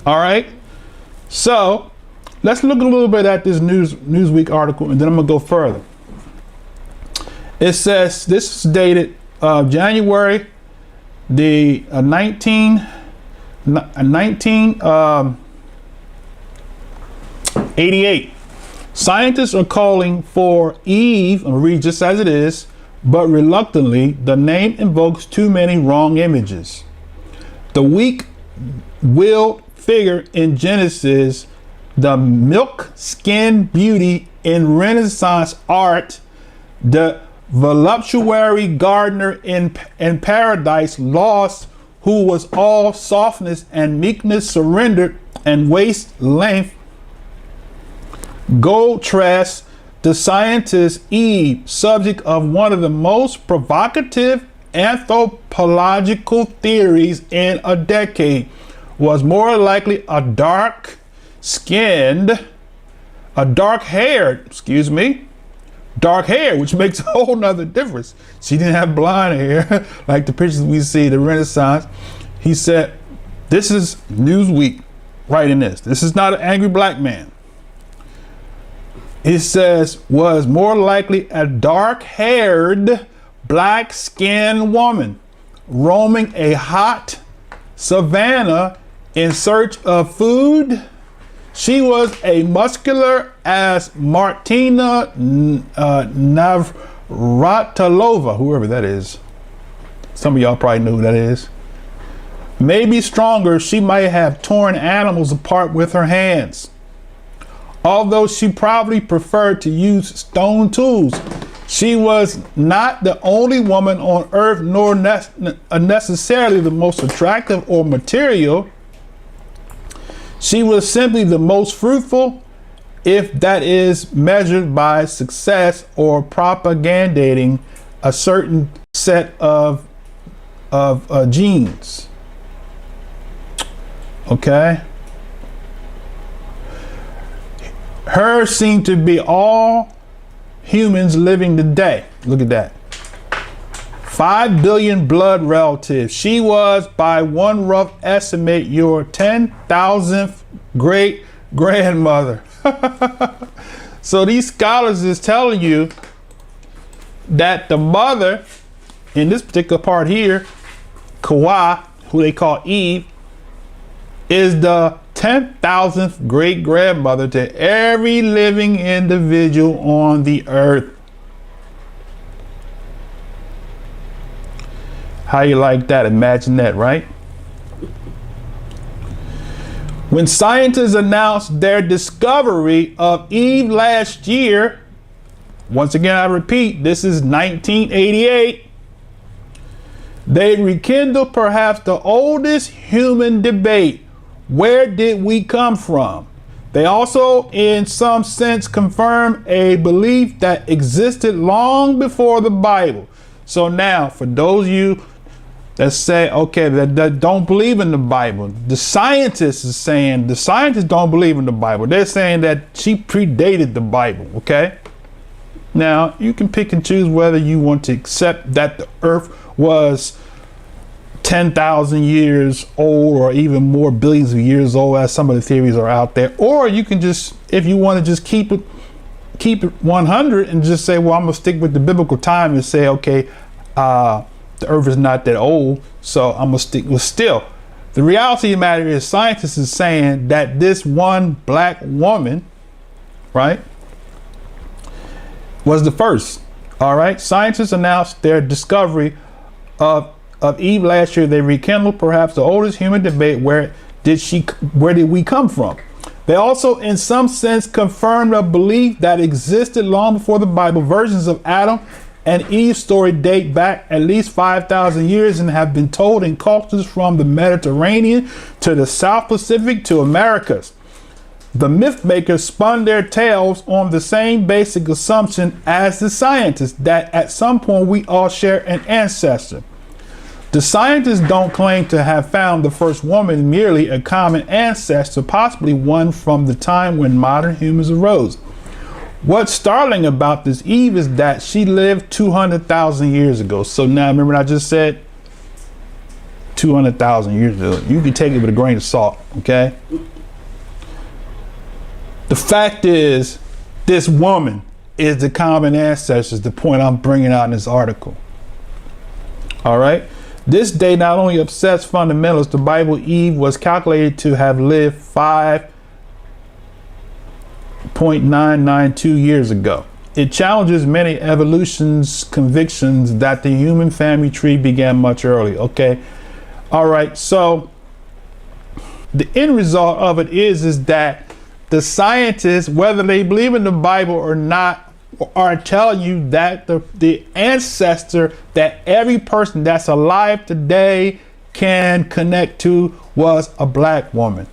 All right. So let's look a little bit at this Newsweek article, and then I'm gonna go further. It says this is dated January the 1988. Scientists are calling for Eve, I'm gonna read just as it is, but reluctantly, the name invokes too many wrong images. The weak-willed figure in Genesis, the milk-skinned beauty in Renaissance art, the voluptuary gardener in Paradise Lost, who was all softness and meekness surrendered and waist length, gold tress, the scientist Eve, subject of one of the most provocative anthropological theories in a decade, was more likely a dark-haired, dark hair, which makes a whole nother difference. She didn't have blonde hair like the pictures we see, the Renaissance. He said, this is Newsweek writing this. This is not an angry black man. It says, was more likely a dark-haired, black-skinned woman roaming a hot savannah in search of food. She was a muscular as Martina Navratilova, whoever that is. Some of y'all probably know who that is. Maybe stronger, she might have torn animals apart with her hands. Although she probably preferred to use stone tools, she was not the only woman on earth, nor necessarily the most attractive or material. She was simply the most fruitful, if that is measured by success or propagating a certain set of genes. Okay. Hers seem to be all humans living today. Look at that. 5 billion blood relatives. She was, by one rough estimate, your 10,000th great grandmother. So these scholars is telling you that the mother, in this particular part here, Kawa, who they call Eve, is the 10,000th great grandmother to every living individual on the earth. How you like that? Imagine that, right? When scientists announced their discovery of Eve last year, once again I repeat, this is 1988, they rekindled perhaps the oldest human debate. Where did we come from? They also, in some sense, confirm a belief that existed long before the Bible. So now, for those of you that say, okay, that don't believe in the Bible, the scientists is saying, the scientists don't believe in the Bible. They're saying that she predated the Bible, okay? Now, you can pick and choose whether you want to accept that the earth was 10,000 years old or even more billions of years old, as some of the theories are out there. Or you can just, if you want to just keep it 100 and just say, well, I'm gonna stick with the biblical time and say, okay, the earth is not that old, so I'm gonna stick with still. The reality of the matter is scientists is saying that this one black woman, right, was the first. All right, scientists announced their discovery of Eve last year. They rekindled perhaps the oldest human debate, where did we come from? They also, in some sense, confirmed a belief that existed long before the Bible. Versions of Adam and Eve's story date back at least 5,000 years and have been told in cultures from the Mediterranean to the South Pacific to Americas. The myth makers spun their tales on the same basic assumption as the scientists, that at some point we all share an ancestor. The scientists don't claim to have found the first woman, merely a common ancestor, possibly one from the time when modern humans arose. What's startling about this Eve is that she lived 200,000 years ago. So now remember I just said 200,000 years ago. You can take it with a grain of salt, okay? The fact is, this woman is the common ancestor, is the point I'm bringing out in this article. All right? This day not only upsets fundamentalists, the Bible Eve was calculated to have lived 5.992 years ago. It challenges many evolution's convictions that the human family tree began much earlier. Okay. All right. So the end result of it is that the scientists, whether they believe in the Bible or not, are telling you that the ancestor that every person that's alive today can connect to was a black woman.